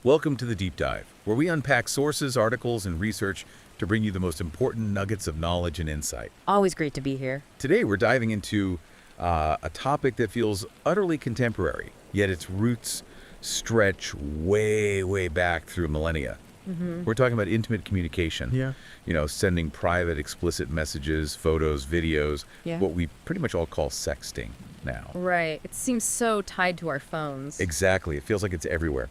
Welcome to the Deep Dive, where we unpack sources, articles, and research to bring you the most important nuggets of knowledge and insight. Always great to be here. Today, we're diving into a topic that feels utterly contemporary, yet its roots stretch way, way back through millennia. We're talking about intimate communication. Yeah. You know, sending private, explicit messages, photos, videos, Yeah. what we pretty much all call sexting now. Right. It seems so tied to our phones. Exactly. It feels like it's everywhere.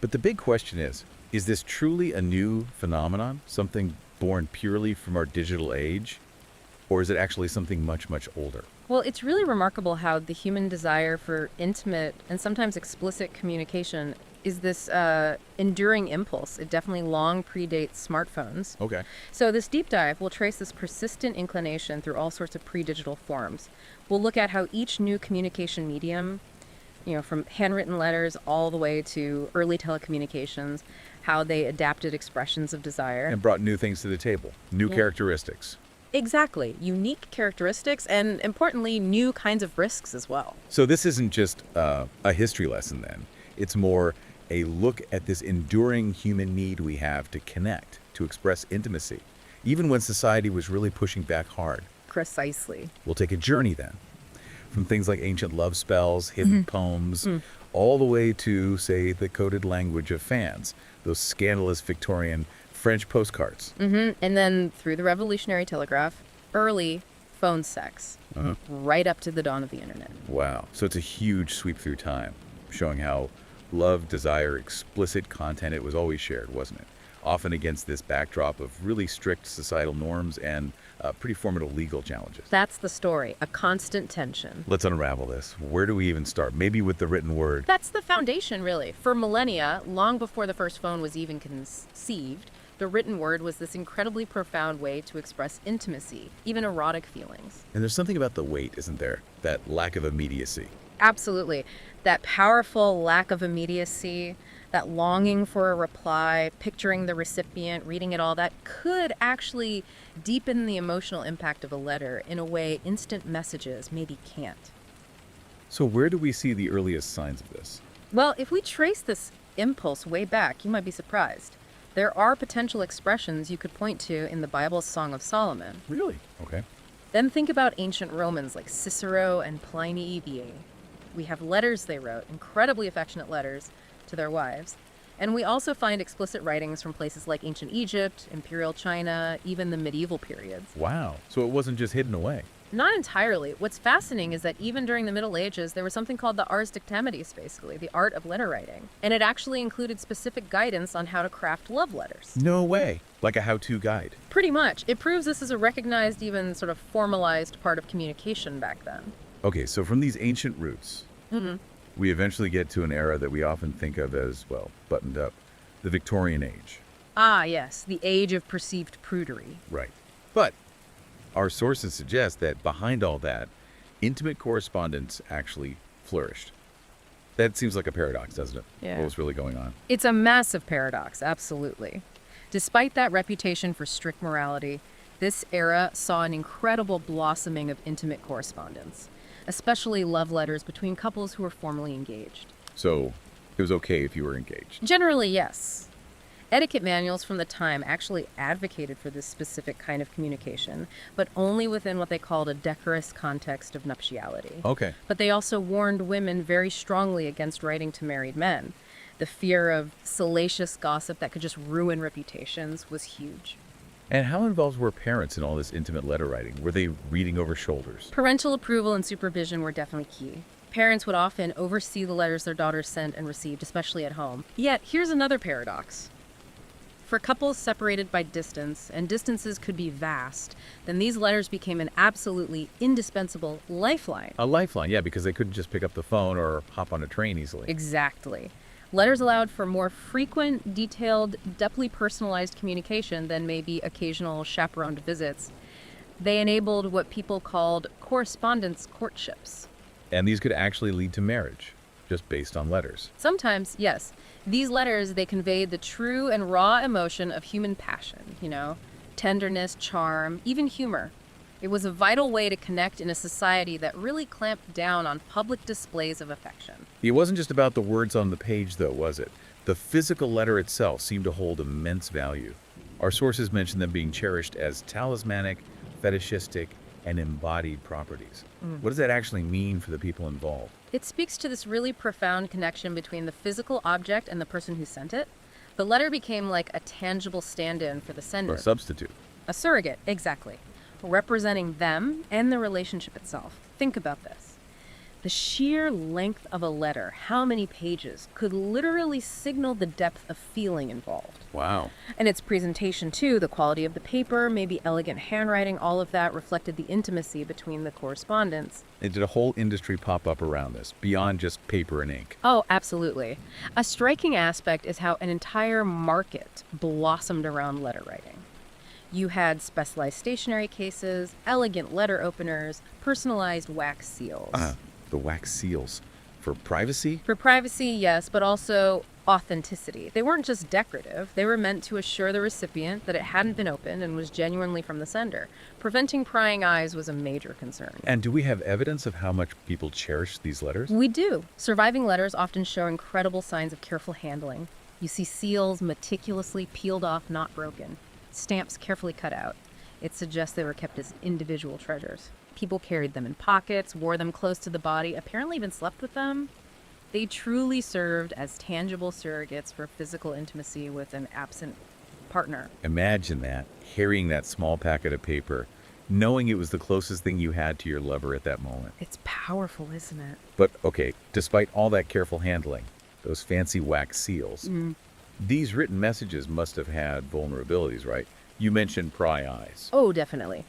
But the big question is this truly a new phenomenon, something born purely from our digital age? Or is it actually something much, much older? Well, it's really remarkable how the human desire for intimate and sometimes explicit communication is this enduring impulse. It definitely long predates smartphones. Okay. So this deep dive will trace this persistent inclination through all sorts of pre-digital forms. We'll look at how each new communication medium, from handwritten letters all the way to early telecommunications, how they adapted expressions of desire. And brought new things to the table, new characteristics. Exactly. Unique characteristics and, importantly, new kinds of risks as well. So this isn't just a history lesson then. It's more a look at this enduring human need we have to connect, to express intimacy, even when society was really pushing back hard. Precisely. We'll take a journey then, from things like ancient love spells, hidden poems, all the way to, say, the coded language of fans, those scandalous Victorian French postcards. And then through the revolutionary telegraph, early phone sex, right up to the dawn of the internet. Wow. So it's a huge sweep through time, showing how love, desire, explicit content, it was always shared, wasn't it? Often against this backdrop of really strict societal norms and pretty formidable legal challenges. That's the story, a constant tension. Let's unravel this. Where do we even start? Maybe with the written word. That's the foundation, really. For millennia, long before the first phone was even conceived, the written word was this incredibly profound way to express intimacy, even erotic feelings. And there's something about the weight, isn't there? That lack of immediacy. Absolutely. That powerful lack of immediacy, that longing for a reply, picturing the recipient, reading it all, that could actually deepen the emotional impact of a letter in a way instant messages maybe can't. So where do we see the earliest signs of this? Well, if we trace this impulse way back, you might be surprised. There are potential expressions you could point to in the Bible's Song of Solomon. Really? Okay. Then think about ancient Romans like Cicero and Pliny the Elder. We have letters they wrote, incredibly affectionate letters to their wives. And we also find explicit writings from places like ancient Egypt, Imperial China, even the medieval periods. Wow. So it wasn't just hidden away. Not entirely. What's fascinating is that even during the Middle Ages, there was something called the ars dictamitis, basically, the art of letter writing. And it actually included specific guidance on how to craft love letters. No way. Like a how-to guide. Pretty much. It proves this is a recognized, even sort of formalized part of communication back then. Okay, so from these ancient roots, we eventually get to an era that we often think of as, well, buttoned up, the Victorian age. Ah, yes, the age of perceived prudery. Right. But our sources suggest that behind all that, intimate correspondence actually flourished. That seems like a paradox, doesn't it? Yeah. What was really going on? It's a massive paradox, absolutely. Despite that reputation for strict morality, this era saw an incredible blossoming of intimate correspondence, especially love letters between couples who were formally engaged. So it was okay if you were engaged. Generally, yes. Etiquette manuals from the time actually advocated for this specific kind of communication, but only within what they called a decorous context of nuptiality. Okay. But they also warned women very strongly against writing to married men. The fear of salacious gossip that could just ruin reputations was huge. And how involved were parents in all this intimate letter writing? Were they reading over shoulders? Parental approval and supervision were definitely key. Parents would often oversee the letters their daughters sent and received, especially at home. Yet, here's another paradox. For couples separated by distance, and distances could be vast, then these letters became an absolutely indispensable lifeline. A lifeline, yeah, because they couldn't just pick up the phone or hop on a train easily. Exactly. Letters allowed for more frequent, detailed, deeply personalized communication than maybe occasional chaperoned visits. They enabled what people called correspondence courtships. And these could actually lead to marriage, just based on letters. Sometimes, yes. These letters, they conveyed the true and raw emotion of human passion, tenderness, charm, even humor. It was a vital way to connect in a society that really clamped down on public displays of affection. It wasn't just about the words on the page, though, was it? The physical letter itself seemed to hold immense value. Our sources mention them being cherished as talismanic, fetishistic, and embodied properties. What does that actually mean for the people involved? It speaks to this really profound connection between the physical object and the person who sent it. The letter became like a tangible stand-in for the Or sender. a substitute? A surrogate, exactly. Representing them and the relationship itself. Think about this. The sheer length of a letter, how many pages, could literally signal the depth of feeling involved. Wow. And its presentation, too, the quality of the paper, maybe elegant handwriting, all of that reflected the intimacy between the correspondents. And did a whole industry pop up around this, beyond just paper and ink? Oh, absolutely. A striking aspect is how an entire market blossomed around letter writing. You had specialized stationery cases, elegant letter openers, personalized wax seals. The wax seals. For privacy? For privacy, yes, but also authenticity. They weren't just decorative. They were meant to assure the recipient that it hadn't been opened and was genuinely from the sender. Preventing prying eyes was a major concern. And do we have evidence of how much people cherish these letters? We do. Surviving letters often show incredible signs of careful handling. You see seals meticulously peeled off, not broken. Stamps carefully cut out. It suggests they were kept as individual treasures. People carried them in pockets, wore them close to the body, apparently even slept with them. They truly served as tangible surrogates for physical intimacy with an absent partner. Imagine that, carrying that small packet of paper, knowing it was the closest thing you had to your lover at that moment. It's powerful, isn't it? But, okay, despite all that careful handling, those fancy wax seals, these written messages must have had vulnerabilities, right? You mentioned pry eyes. Oh, definitely.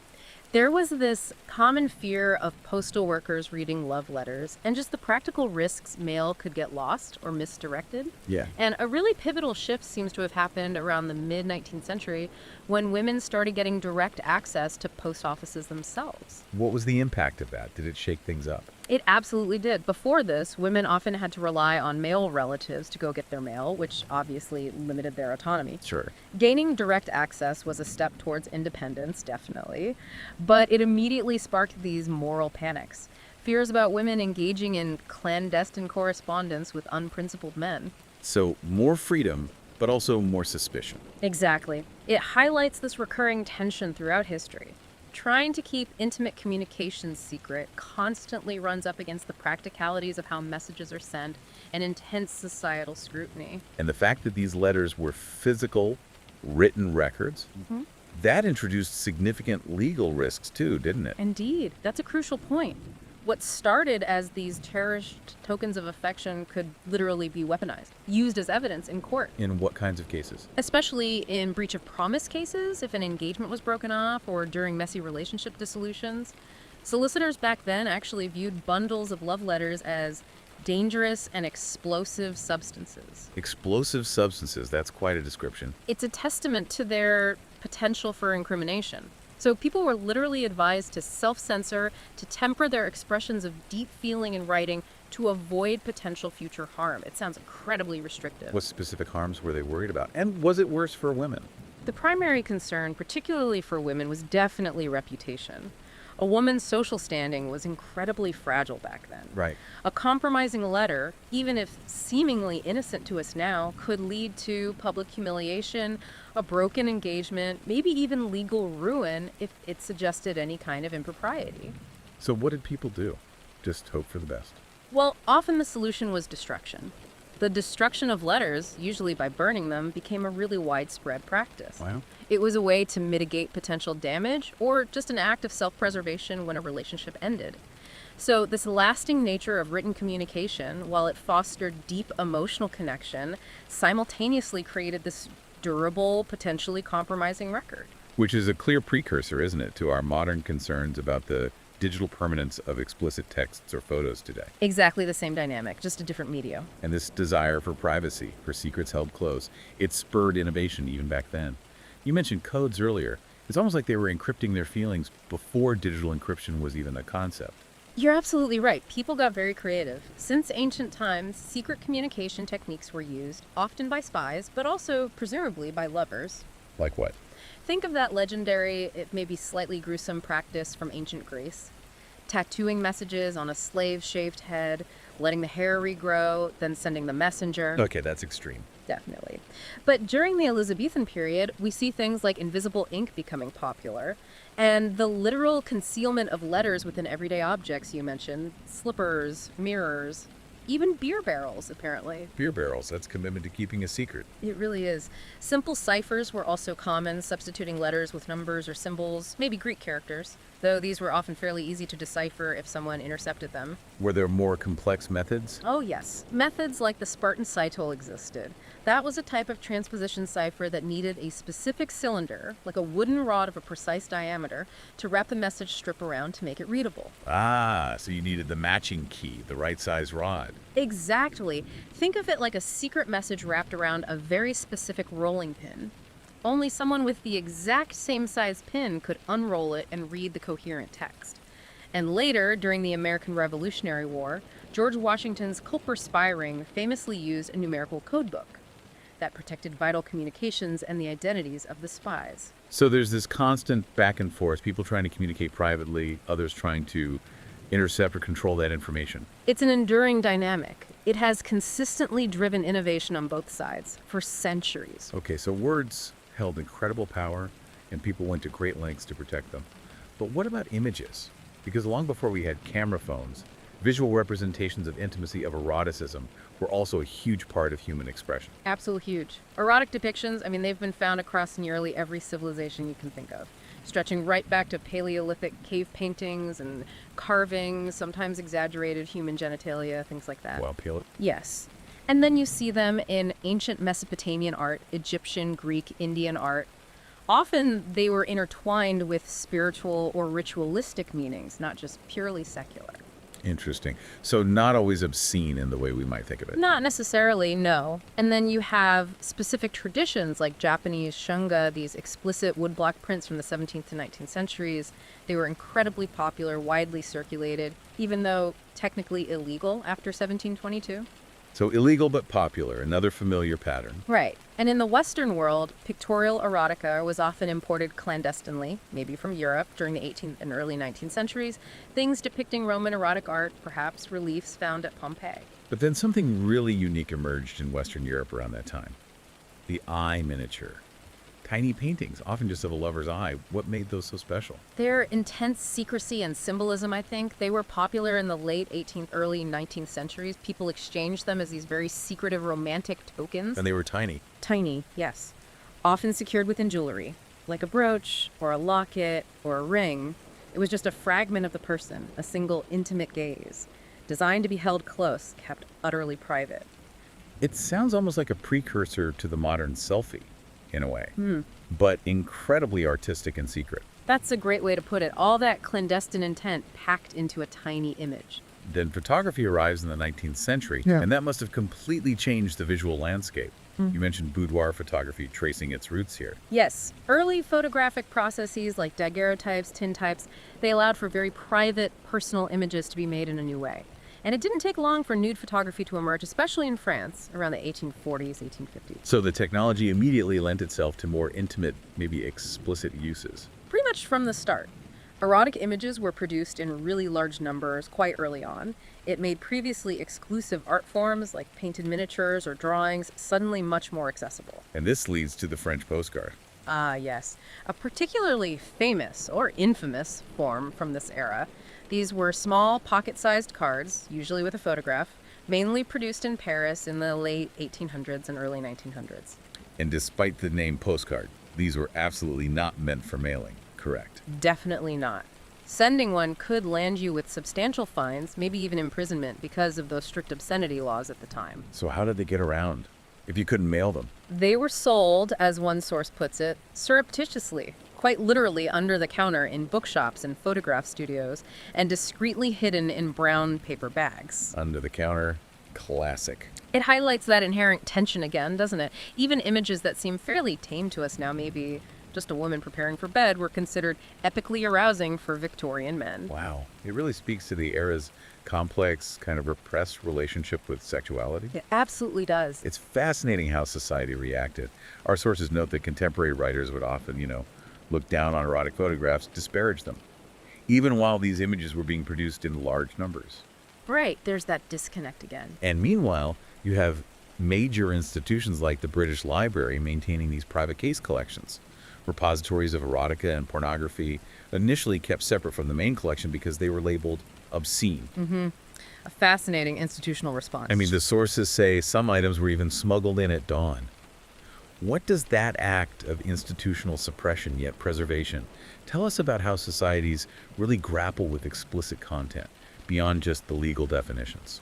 There was this common fear of postal workers reading love letters and just the practical risks mail could get lost or misdirected. Yeah. And a really pivotal shift seems to have happened around the mid-19th century when women started getting direct access to post offices themselves. What was the impact of that? Did it shake things up? It absolutely did. Before this, women often had to rely on male relatives to go get their mail, which obviously limited their autonomy. Sure. Gaining direct access was a step towards independence, definitely, but it immediately sparked these moral panics. Fears about women engaging in clandestine correspondence with unprincipled men. So, more freedom, but also more suspicion. Exactly. It highlights this recurring tension throughout history. Trying to keep intimate communications secret constantly runs up against the practicalities of how messages are sent and intense societal scrutiny. And the fact that these letters were physical, written records, that introduced significant legal risks too, didn't it? Indeed, that's a crucial point. What started as these cherished tokens of affection could literally be weaponized, used as evidence in court. In what kinds of cases? Especially in breach of promise cases, if an engagement was broken off, or during messy relationship dissolutions. Solicitors back then actually viewed bundles of love letters as dangerous and explosive substances. Explosive substances, that's quite a description. It's a testament to their potential for incrimination. So people were literally advised to self-censor, to temper their expressions of deep feeling in writing to avoid potential future harm. It sounds incredibly restrictive. What specific harms were they worried about? And was it worse for women? The primary concern, particularly for women, was definitely reputation. A woman's social standing was incredibly fragile back then. Right. A compromising letter, even if seemingly innocent to us now, could lead to public humiliation, a broken engagement, maybe even legal ruin if it suggested any kind of impropriety. So what did people do? Just hope for the best. Well, often the solution was destruction. The destruction of letters, usually by burning them, became a really widespread practice. Wow. It was a way to mitigate potential damage or just an act of self-preservation when a relationship ended. So this lasting nature of written communication, while it fostered deep emotional connection, simultaneously created this durable, potentially compromising record. Which is a clear precursor, isn't it, to our modern concerns about the digital permanence of explicit texts or photos today. Exactly the same dynamic, just a different medium. And this desire for privacy, for secrets held close, it spurred innovation even back then. You mentioned codes earlier. It's almost like they were encrypting their feelings before digital encryption was even a concept. You're absolutely right. People got very creative. Since ancient times, secret communication techniques were used, often by spies, but also presumably by lovers. Like what? Think of that legendary, it may be slightly gruesome practice from ancient Greece. Tattooing messages on a slave's shaved head, letting the hair regrow, then sending the messenger. Okay, that's extreme. Definitely. But during the Elizabethan period, we see things like invisible ink becoming popular, and the literal concealment of letters within everyday objects you mentioned, slippers, mirrors, even beer barrels, apparently. Beer barrels, that's commitment to keeping a secret. It really is. Simple ciphers were also common, substituting letters with numbers or symbols, maybe Greek characters, though these were often fairly easy to decipher if someone intercepted them. Were there more complex methods? Oh, yes. Methods like the Spartan cytole existed. That was a type of transposition cipher that needed a specific cylinder, like a wooden rod of a precise diameter, to wrap the message strip around to make it readable. Ah, so you needed the matching key, the right size rod. Exactly. Think of it like a secret message wrapped around a very specific rolling pin. Only someone with the exact same size pin could unroll it and read the coherent text. And later, during the American Revolutionary War, George Washington's Culper spy ring famously used a numerical codebook that protected vital communications and the identities of the spies. So there's this constant back and forth, people trying to communicate privately, others trying to intercept or control that information. It's an enduring dynamic. It has consistently driven innovation on both sides for centuries. Okay, so words held incredible power, and people went to great lengths to protect them. But what about images? Because long before we had camera phones, visual representations of intimacy, of eroticism, were also a huge part of human expression. Absolutely huge. Erotic depictions, they've been found across nearly every civilization you can think of, stretching right back to Paleolithic cave paintings and carvings, sometimes exaggerated human genitalia, things like that. Well, peel it. Yes. And then you see them in ancient Mesopotamian art, Egyptian, Greek, Indian art. Often they were intertwined with spiritual or ritualistic meanings, not just purely secular. Interesting. So not always obscene in the way we might think of it. Not necessarily, no. And then you have specific traditions like Japanese shunga, these explicit woodblock prints from the 17th to 19th centuries. They were incredibly popular, widely circulated, even though technically illegal after 1722. So illegal but popular, another familiar pattern. Right. And in the Western world, pictorial erotica was often imported clandestinely, maybe from Europe, during the 18th and early 19th centuries. Things depicting Roman erotic art, perhaps reliefs found at Pompeii. But then something really unique emerged in Western Europe around that time. The eye miniature. Tiny paintings, often just of a lover's eye. What made those so special? Their intense secrecy and symbolism, I think, they were popular in the late 18th, early 19th centuries. People exchanged them as these very secretive romantic tokens. And they were tiny. Tiny, yes. Often secured within jewelry, like a brooch or a locket or a ring. It was just a fragment of the person, a single intimate gaze, designed to be held close, kept utterly private. It sounds almost like a precursor to the modern selfie, in a way, but incredibly artistic and secret. That's a great way to put it. All that clandestine intent packed into a tiny image. Then photography arrives in the 19th century, and that must have completely changed the visual landscape. You mentioned boudoir photography tracing its roots here. Yes, early photographic processes like daguerreotypes, tintypes, they allowed for very private, personal images to be made in a new way. And it didn't take long for nude photography to emerge, especially in France, around the 1840s, 1850s. So the technology immediately lent itself to more intimate, maybe explicit uses. Pretty much from the start. Erotic images were produced in really large numbers quite early on. It made previously exclusive art forms like painted miniatures or drawings suddenly much more accessible. And this leads to the French postcard. Ah, yes. A particularly famous or infamous form from this era. These were small, pocket-sized cards, usually with a photograph, mainly produced in Paris in the late 1800s and early 1900s. And despite the name postcard, these were absolutely not meant for mailing, correct? Definitely not. Sending one could land you with substantial fines, maybe even imprisonment, because of those strict obscenity laws at the time. So how did they get around if you couldn't mail them? They were sold, as one source puts it, surreptitiously, quite literally under the counter in bookshops and photograph studios, and discreetly hidden in brown paper bags. Under the counter, classic. It highlights that inherent tension again, doesn't it? Even images that seem fairly tame to us now, maybe just a woman preparing for bed, were considered epically arousing for Victorian men. Wow. It really speaks to the era's complex, kind of repressed relationship with sexuality. It absolutely does. It's fascinating how society reacted. Our sources note that contemporary writers would often, look down on erotic photographs, disparage them, even while these images were being produced in large numbers. Right, there's that disconnect again. And meanwhile, you have major institutions like the British Library maintaining these private case collections. Repositories of erotica and pornography initially kept separate from the main collection because they were labeled obscene. A fascinating institutional response. I mean, the sources say some items were even smuggled in at dawn. What does that act of institutional suppression yet preservation tell us about how societies really grapple with explicit content beyond just the legal definitions?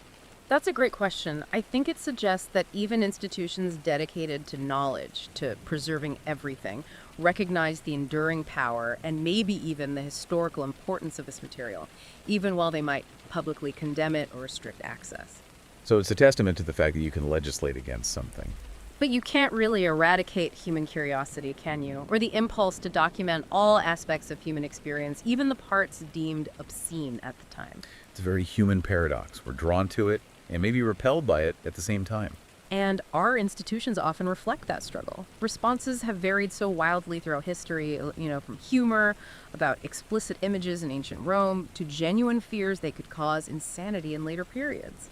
That's a great question. I think it suggests that even institutions dedicated to knowledge, to preserving everything, recognize the enduring power and maybe even the historical importance of this material, even while they might publicly condemn it or restrict access. So it's a testament to the fact that you can legislate against something. But you can't really eradicate human curiosity, can you? Or the impulse to document all aspects of human experience, even the parts deemed obscene at the time. It's a very human paradox. We're drawn to it and maybe repelled by it at the same time. And our institutions often reflect that struggle. Responses have varied so wildly throughout history, from humor about explicit images in ancient Rome to genuine fears they could cause insanity in later periods.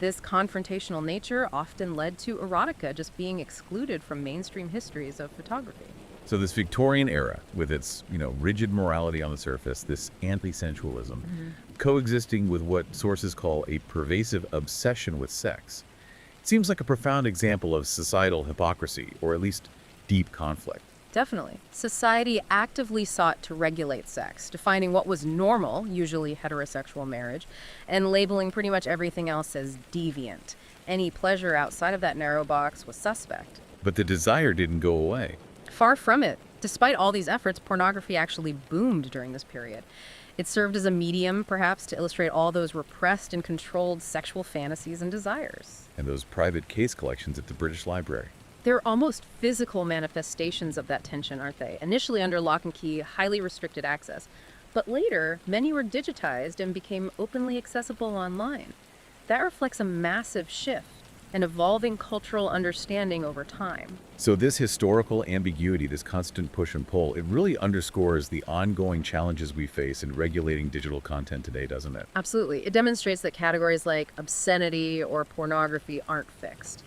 This confrontational nature often led to erotica just being excluded from mainstream histories of photography. So this Victorian era, with its, rigid morality on the surface, this anti-sensualism, coexisting with what sources call a pervasive obsession with sex, it seems like a profound example of societal hypocrisy, or at least deep conflict. Definitely. Society actively sought to regulate sex, defining what was normal, usually heterosexual marriage, and labeling pretty much everything else as deviant. Any pleasure outside of that narrow box was suspect. But the desire didn't go away. Far from it. Despite all these efforts, pornography actually boomed during this period. It served as a medium, perhaps, to illustrate all those repressed and controlled sexual fantasies and desires. And those private case collections at the British Library. They're almost physical manifestations of that tension, aren't they? Initially under lock and key, highly restricted access. But later, many were digitized and became openly accessible online. That reflects a massive shift, an evolving cultural understanding over time. So this historical ambiguity, this constant push and pull, it really underscores the ongoing challenges we face in regulating digital content today, doesn't it? Absolutely. It demonstrates that categories like obscenity or pornography aren't fixed.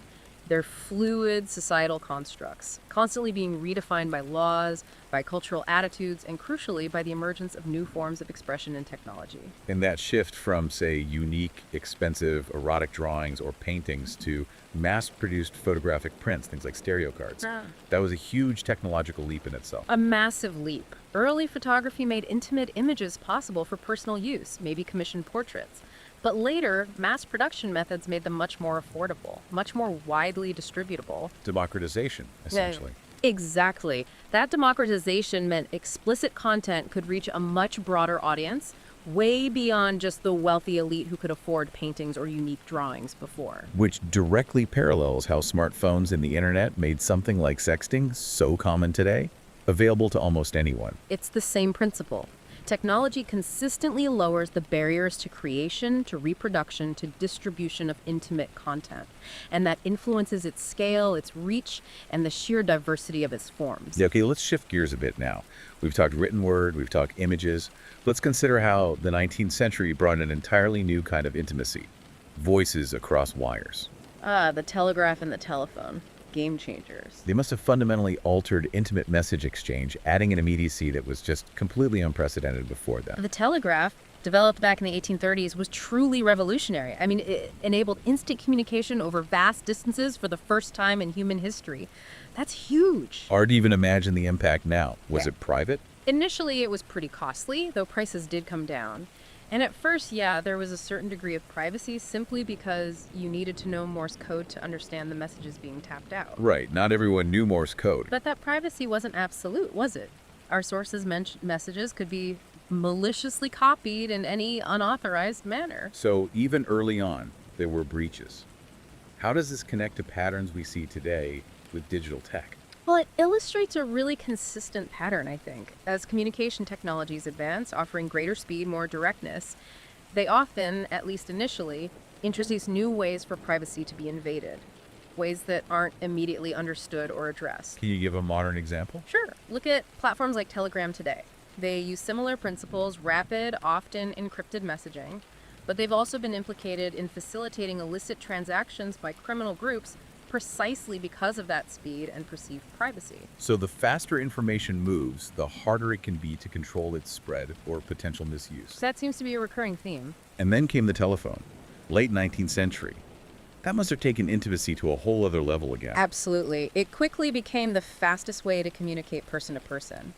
They're fluid societal constructs, constantly being redefined by laws, by cultural attitudes, and crucially, by the emergence of new forms of expression and technology. And that shift from, say, unique, expensive, erotic drawings or paintings to mass-produced photographic prints, things like stereo cards, that was a huge technological leap in itself. A massive leap. Early photography made intimate images possible for personal use, maybe commissioned portraits. But later, mass production methods made them much more affordable, much more widely distributable. Democratization, essentially. Exactly. That democratization meant explicit content could reach a much broader audience, way beyond just the wealthy elite who could afford paintings or unique drawings before. Which directly parallels how smartphones and the internet made something like sexting so common today, available to almost anyone. It's the same principle. Technology consistently lowers the barriers to creation, to reproduction, to distribution of intimate content. And that influences its scale, its reach, and the sheer diversity of its forms. Okay, let's shift gears a bit now. We've talked written word, we've talked images. Let's consider how the 19th century brought an entirely new kind of intimacy. Voices across wires. The telegraph and the telephone. Game changers. They must have fundamentally altered intimate message exchange, adding an immediacy that was just completely unprecedented before then. The telegraph, developed back in the 1830s, was truly revolutionary. I mean, it enabled instant communication over vast distances for the first time in human history. That's huge. Hard to even imagine the impact now. Was it private? Initially, it was pretty costly, though prices did come down. And at first, there was a certain degree of privacy simply because you needed to know Morse code to understand the messages being tapped out. Right, not everyone knew Morse code. But that privacy wasn't absolute, was it? Our sources' messages could be maliciously copied in any unauthorized manner. So even early on, there were breaches. How does this connect to patterns we see today with digital tech? Well, it illustrates a really consistent pattern, I think. As communication technologies advance, offering greater speed, more directness, they often, at least initially, introduce new ways for privacy to be invaded, ways that aren't immediately understood or addressed. Can you give a modern example? Sure. Look at platforms like Telegram today. They use similar principles, rapid, often encrypted messaging. but they've also been implicated in facilitating illicit transactions by criminal groups precisely because of that speed and perceived privacy. So the faster information moves, the harder it can be to control its spread or potential misuse. That seems to be a recurring theme. And then came the telephone, late 19th century. That must have taken intimacy to a whole other level again. Absolutely. It quickly became the fastest way to communicate person to person.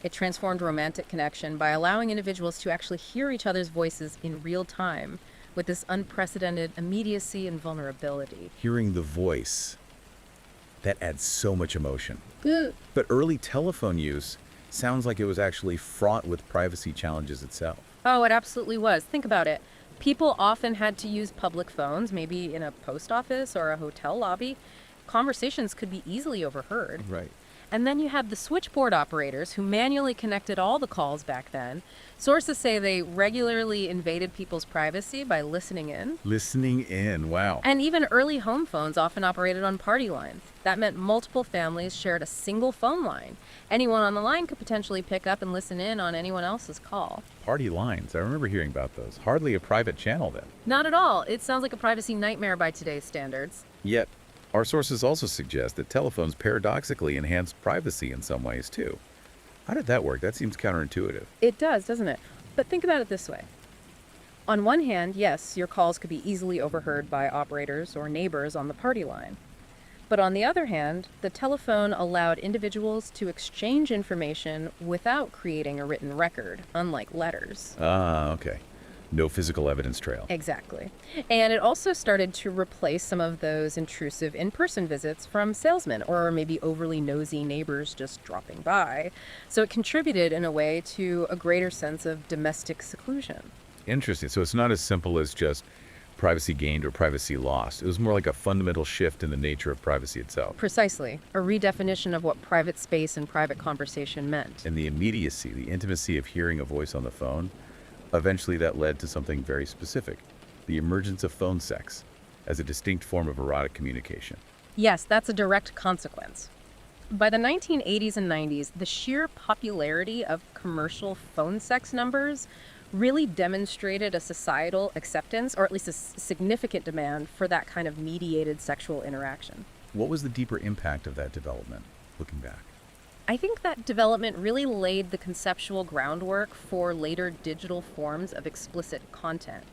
It transformed romantic connection by allowing individuals to actually hear each other's voices in real time with this unprecedented immediacy and vulnerability. Hearing the voice, that adds so much emotion. But early telephone use sounds like it was actually fraught with privacy challenges itself. Oh, it absolutely was. Think about it. People often had to use public phones, maybe in a post office or a hotel lobby. Conversations could be easily overheard. Right. And then you had the switchboard operators who manually connected all the calls back then. Sources say they regularly invaded people's privacy by listening in. Listening in, wow. And even early home phones often operated on party lines. That meant multiple families shared a single phone line. Anyone on the line could potentially pick up and listen in on anyone else's call. Party lines, I remember hearing about those. Hardly a private channel then. Not at all. It sounds like a privacy nightmare by today's standards. Yet, our sources also suggest that telephones paradoxically enhance privacy in some ways too. How did that work? That seems counterintuitive. It does, doesn't it? But think about it this way. On one hand, yes, your calls could be easily overheard by operators or neighbors on the party line. But on the other hand, the telephone allowed individuals to exchange information without creating a written record, unlike letters. Ah, okay. No physical evidence trail. Exactly. And it also started to replace some of those intrusive in-person visits from salesmen or maybe overly nosy neighbors just dropping by. So it contributed in a way to a greater sense of domestic seclusion. Interesting. So it's not as simple as just privacy gained or privacy lost. It was more like a fundamental shift in the nature of privacy itself. Precisely. A redefinition of what private space and private conversation meant. And the immediacy, the intimacy of hearing a voice on the phone, eventually that led to something very specific, the emergence of phone sex as a distinct form of erotic communication. Yes, that's a direct consequence. By the 1980s and 90s, the sheer popularity of commercial phone sex numbers really demonstrated a societal acceptance, or at least a significant demand for that kind of mediated sexual interaction. What was the deeper impact of that development, looking back? I think that development really laid the conceptual groundwork for later digital forms of explicit content.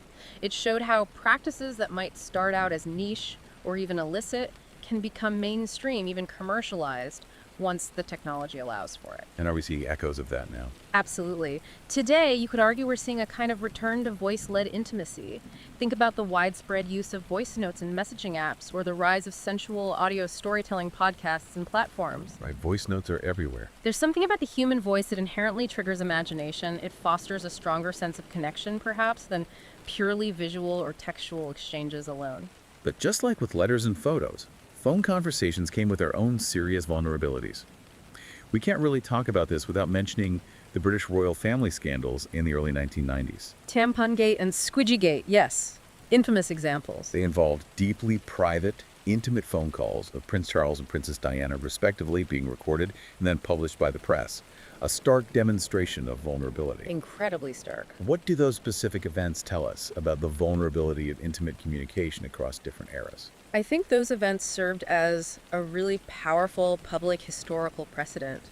It showed how practices that might start out as niche or even illicit can become mainstream, even commercialized, once the technology allows for it. And are we seeing echoes of that now? Absolutely. Today, you could argue we're seeing a kind of return to voice-led intimacy. Think about the widespread use of voice notes in messaging apps or the rise of sensual audio storytelling podcasts and platforms. Right, voice notes are everywhere. There's something about the human voice that inherently triggers imagination. It fosters a stronger sense of connection, perhaps, than purely visual or textual exchanges alone. But just like with letters and photos, phone conversations came with their own serious vulnerabilities. We can't really talk about this without mentioning the British royal family scandals in the early 1990s. Tampongate and Squidgygate, yes. Infamous examples. They involved deeply private, intimate phone calls of Prince Charles and Princess Diana, respectively, being recorded and then published by the press. A stark demonstration of vulnerability. Incredibly stark. What do those specific events tell us about the vulnerability of intimate communication across different eras? I think those events served as a really powerful public historical precedent.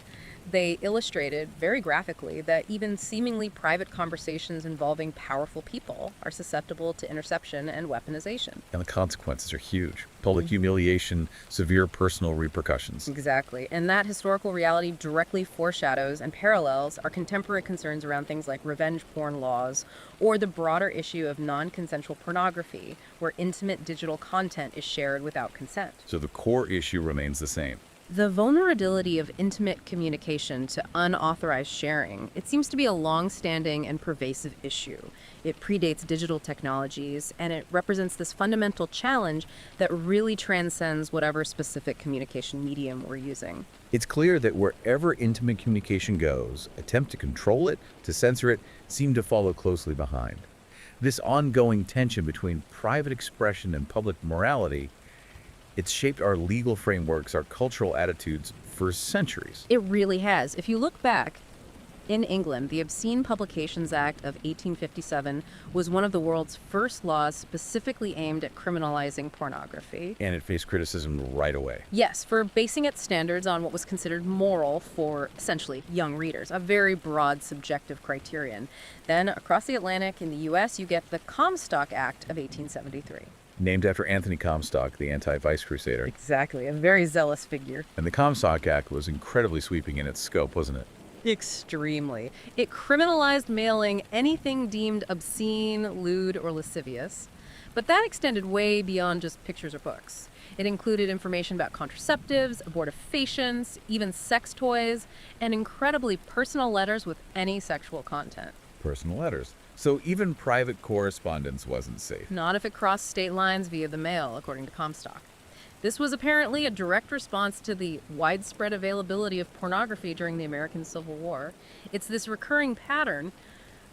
They illustrated very graphically that even seemingly private conversations involving powerful people are susceptible to interception and weaponization. And the consequences are huge. Public humiliation, severe personal repercussions. Exactly. And that historical reality directly foreshadows and parallels our contemporary concerns around things like revenge porn laws or the broader issue of non-consensual pornography, where intimate digital content is shared without consent. So the core issue remains the same. The vulnerability of intimate communication to unauthorized sharing, it seems to be a long-standing and pervasive issue. It predates digital technologies, and it represents this fundamental challenge that really transcends whatever specific communication medium we're using. It's clear that wherever intimate communication goes, attempts to control it, to censor it, seem to follow closely behind. This ongoing tension between private expression and public morality, it's shaped our legal frameworks, our cultural attitudes for centuries. It really has. If you look back, In England, the Obscene Publications Act of 1857 was one of the world's first laws specifically aimed at criminalizing pornography. And it faced criticism right away. Yes, for basing its standards on what was considered moral for, essentially, young readers, a very broad subjective criterion. Then, across the Atlantic in the U.S., you get the Comstock Act of 1873. Named after Anthony Comstock, the anti-vice crusader. Exactly, a very zealous figure. And the Comstock Act was incredibly sweeping in its scope, wasn't it? Extremely. It criminalized mailing anything deemed obscene, lewd, or lascivious. But that extended way beyond just pictures or books. It included information about contraceptives, abortifacients, even sex toys, and incredibly personal letters with any sexual content. Personal letters. So even private correspondence wasn't safe. Not if it crossed state lines via the mail, according to Comstock. This was apparently a direct response to the widespread availability of pornography during the American Civil War. It's this recurring pattern.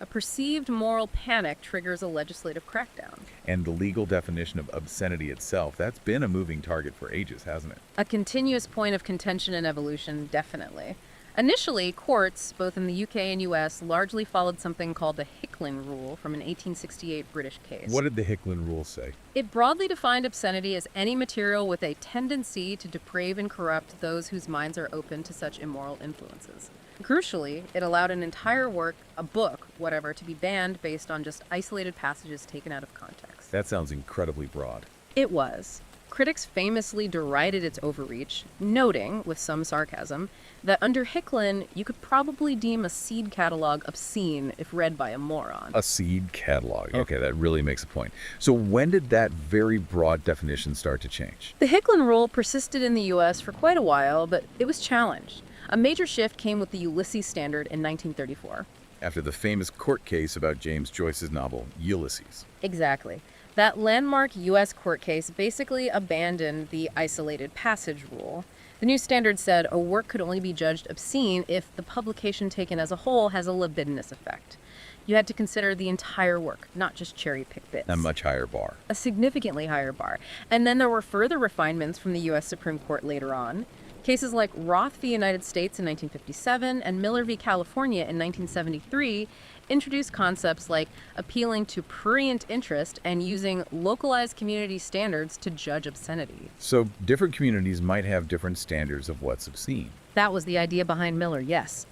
A perceived moral panic triggers a legislative crackdown. And the legal definition of obscenity itself, that's been a moving target for ages, hasn't it? A continuous point of contention and evolution, definitely. Initially, courts, both in the UK and US, largely followed something called the Hicklin Rule from an 1868 British case. What did the Hicklin Rule say? It broadly defined obscenity as any material with a tendency to deprave and corrupt those whose minds are open to such immoral influences. Crucially, it allowed an entire work, a book, whatever, to be banned based on just isolated passages taken out of context. That sounds incredibly broad. It was. Critics famously derided its overreach, noting, with some sarcasm, that under Hicklin, you could probably deem a seed catalog obscene if read by a moron. A seed catalog. Okay, that really makes a point. So when did that very broad definition start to change? The Hicklin Rule persisted in the U.S. for quite a while, but it was challenged. A major shift came with the Ulysses Standard in 1934. After the famous court case about James Joyce's novel, Ulysses. Exactly. That landmark U.S. court case basically abandoned the isolated passage rule. The new standard said a work could only be judged obscene if the publication taken as a whole has a libidinous effect. You had to consider the entire work, not just cherry-pick bits. A much higher bar. A significantly higher bar. And then there were further refinements from the U.S. Supreme Court later on. Cases like Roth v. United States in 1957 and Miller v. California in 1973 introduced concepts like appealing to prurient interest and using localized community standards to judge obscenity. So different communities might have different standards of what's obscene. That was the idea behind Miller, yes.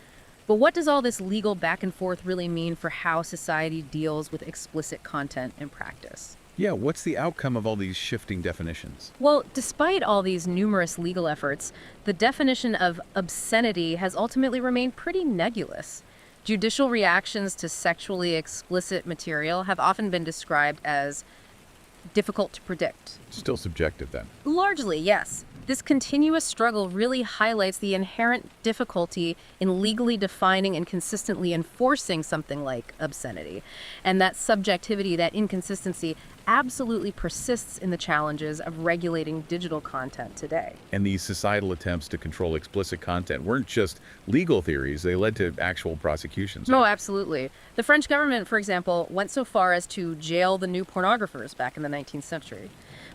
But what does all this legal back and forth really mean for how society deals with explicit content in practice? Yeah, what's the outcome of all these shifting definitions? Well, despite all these numerous legal efforts, the definition of obscenity has ultimately remained pretty nebulous. Judicial reactions to sexually explicit material have often been described as difficult to predict. Still subjective then. Largely, yes. This continuous struggle really highlights the inherent difficulty in legally defining and consistently enforcing something like obscenity. And that subjectivity, that inconsistency, absolutely persists in the challenges of regulating digital content today. And these societal attempts to control explicit content weren't just legal theories, they led to actual prosecutions. Oh, absolutely. The French government, for example, went so far as to jail the new pornographers back in the 19th century.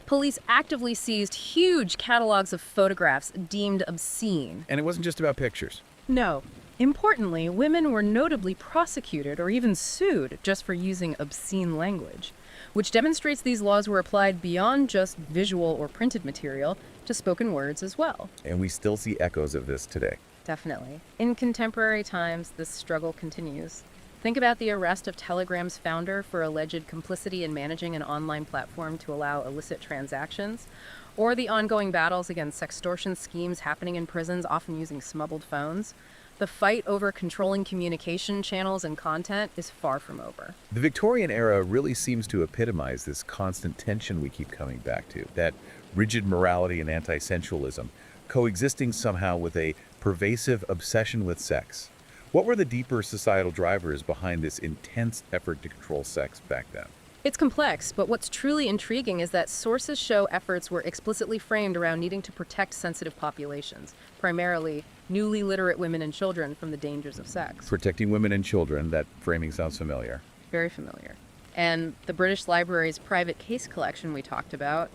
Police actively seized huge catalogs of photographs deemed obscene. And it wasn't just about pictures. No. Importantly, women were notably prosecuted or even sued just for using obscene language, which demonstrates these laws were applied beyond just visual or printed material to spoken words as well. And we still see echoes of this today. Definitely. In contemporary times, this struggle continues. Think about the arrest of Telegram's founder for alleged complicity in managing an online platform to allow illicit transactions, or the ongoing battles against sextortion schemes happening in prisons, often using smuggled phones. The fight over controlling communication channels and content is far from over. The Victorian era really seems to epitomize this constant tension we keep coming back to, that rigid morality and anti-sensualism, coexisting somehow with a pervasive obsession with sex. What were the deeper societal drivers behind this intense effort to control sex back then? It's complex, but what's truly intriguing is that sources show efforts were explicitly framed around needing to protect sensitive populations, primarily newly literate women and children, from the dangers of sex. Protecting women and children, that framing sounds familiar. Very familiar. And the British Library's private case collection we talked about,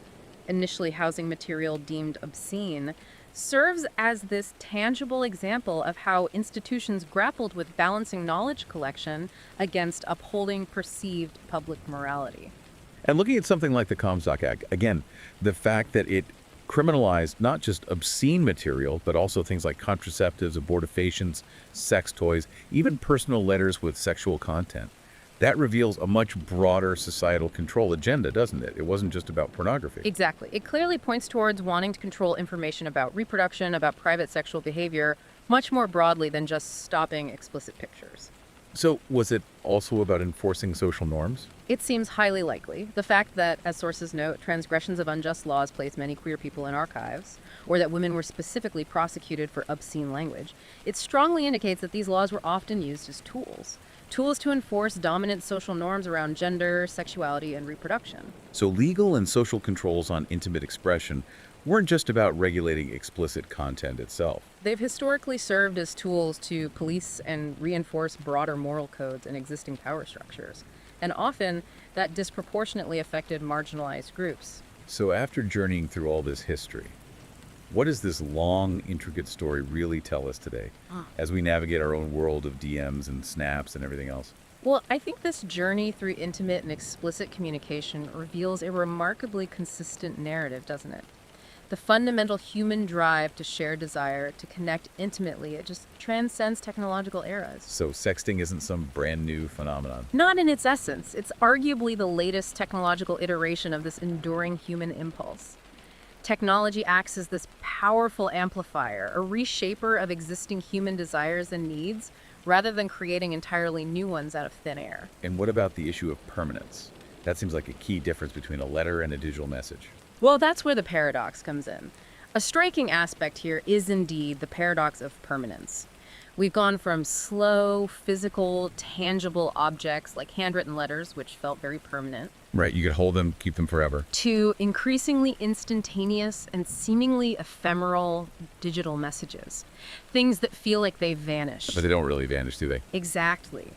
initially housing material deemed obscene, serves as this tangible example of how institutions grappled with balancing knowledge collection against upholding perceived public morality. And looking at something like the Comstock Act, again, the fact that it criminalized not just obscene material, but also things like contraceptives, abortifacients, sex toys, even personal letters with sexual content. That reveals a much broader societal control agenda, doesn't it? It wasn't just about pornography. Exactly. It clearly points towards wanting to control information about reproduction, about private sexual behavior, much more broadly than just stopping explicit pictures. So was it also about enforcing social norms? It seems highly likely. The fact that, as sources note, transgressions of unjust laws placed many queer people in archives, or that women were specifically prosecuted for obscene language, it strongly indicates that these laws were often used as tools. Tools to enforce dominant social norms around gender, sexuality, and reproduction. So legal and social controls on intimate expression weren't just about regulating explicit content itself. They've historically served as tools to police and reinforce broader moral codes and existing power structures. And often, that disproportionately affected marginalized groups. So after journeying through all this history, what does this long, intricate story really tell us today as we navigate our own world of DMs and snaps and everything else? Well, I think this journey through intimate and explicit communication reveals a remarkably consistent narrative, doesn't it? The fundamental human drive to share desire, to connect intimately, it just transcends technological eras. So sexting isn't some brand new phenomenon. Not in its essence. It's arguably the latest technological iteration of this enduring human impulse. Technology acts as this powerful amplifier, a reshaper of existing human desires and needs, rather than creating entirely new ones out of thin air. And what about the issue of permanence? That seems like a key difference between a letter and a digital message. Well, that's where the paradox comes in. A striking aspect here is indeed the paradox of permanence. We've gone from slow, physical, tangible objects like handwritten letters, which felt very permanent, Right, you could hold them, keep them forever. to increasingly instantaneous and seemingly ephemeral digital messages. Things that feel like they've vanished. But they don't really vanish, do they? Exactly.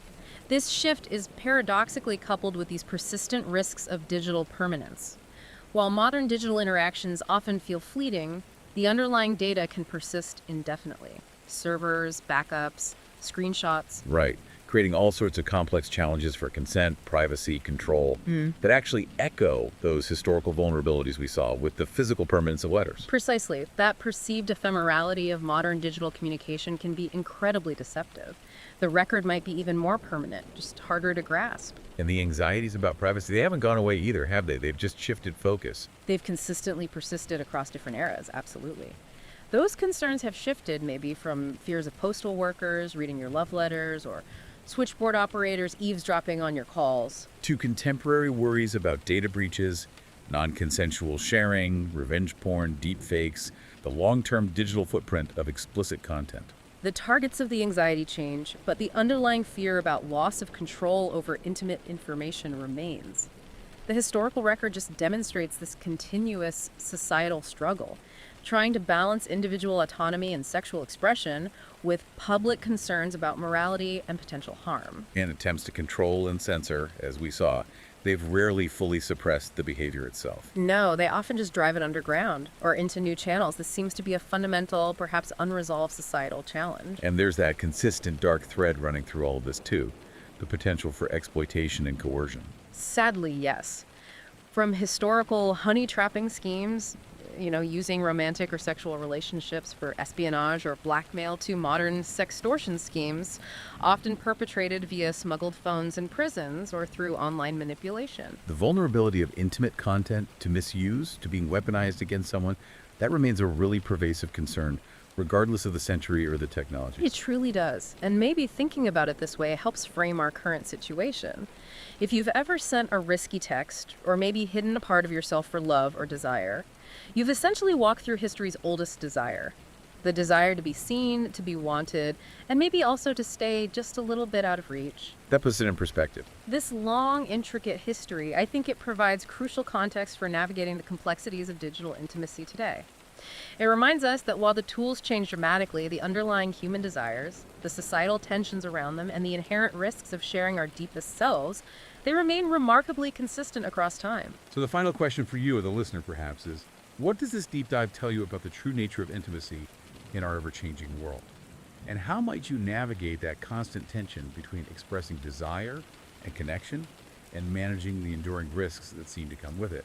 This shift is paradoxically coupled with these persistent risks of digital permanence. While modern digital interactions often feel fleeting, the underlying data can persist indefinitely. Servers, backups, screenshots. Right, creating all sorts of complex challenges for consent, privacy, control that actually echo those historical vulnerabilities we saw with the physical permanence of letters. Precisely. That perceived ephemerality of modern digital communication can be incredibly deceptive. The record might be even more permanent, just harder to grasp. And the anxieties about privacy, they haven't gone away either, have they? They've just shifted focus. They've consistently persisted across different eras, absolutely. Those concerns have shifted maybe from fears of postal workers reading your love letters or switchboard operators eavesdropping on your calls. To contemporary worries about data breaches, non-consensual sharing, revenge porn, deepfakes, the long-term digital footprint of explicit content. The targets of the anxiety change, but the underlying fear about loss of control over intimate information remains. The historical record just demonstrates this continuous societal struggle, trying to balance individual autonomy and sexual expression with public concerns about morality and potential harm. And attempts to control and censor, as we saw, they've rarely fully suppressed the behavior itself. No, they often just drive it underground or into new channels. This seems to be a fundamental, perhaps unresolved societal challenge. And there's that consistent dark thread running through all of this too, the potential for exploitation and coercion. Sadly, yes. From historical honey trapping schemes, using romantic or sexual relationships for espionage or blackmail, to modern sextortion schemes, often perpetrated via smuggled phones in prisons or through online manipulation. The vulnerability of intimate content to misuse, to being weaponized against someone, that remains a really pervasive concern, regardless of the century or the technology. It truly does. And maybe thinking about it this way helps frame our current situation. If you've ever sent a risky text, or maybe hidden a part of yourself for love or desire, you've essentially walked through history's oldest desire. The desire to be seen, to be wanted, and maybe also to stay just a little bit out of reach. That puts it in perspective. This long, intricate history, I think it provides crucial context for navigating the complexities of digital intimacy today. It reminds us that while the tools change dramatically, the underlying human desires, the societal tensions around them, and the inherent risks of sharing our deepest selves, they remain remarkably consistent across time. So the final question for you, the listener perhaps, is what does this deep dive tell you about the true nature of intimacy in our ever-changing world? And how might you navigate that constant tension between expressing desire and connection and managing the enduring risks that seem to come with it?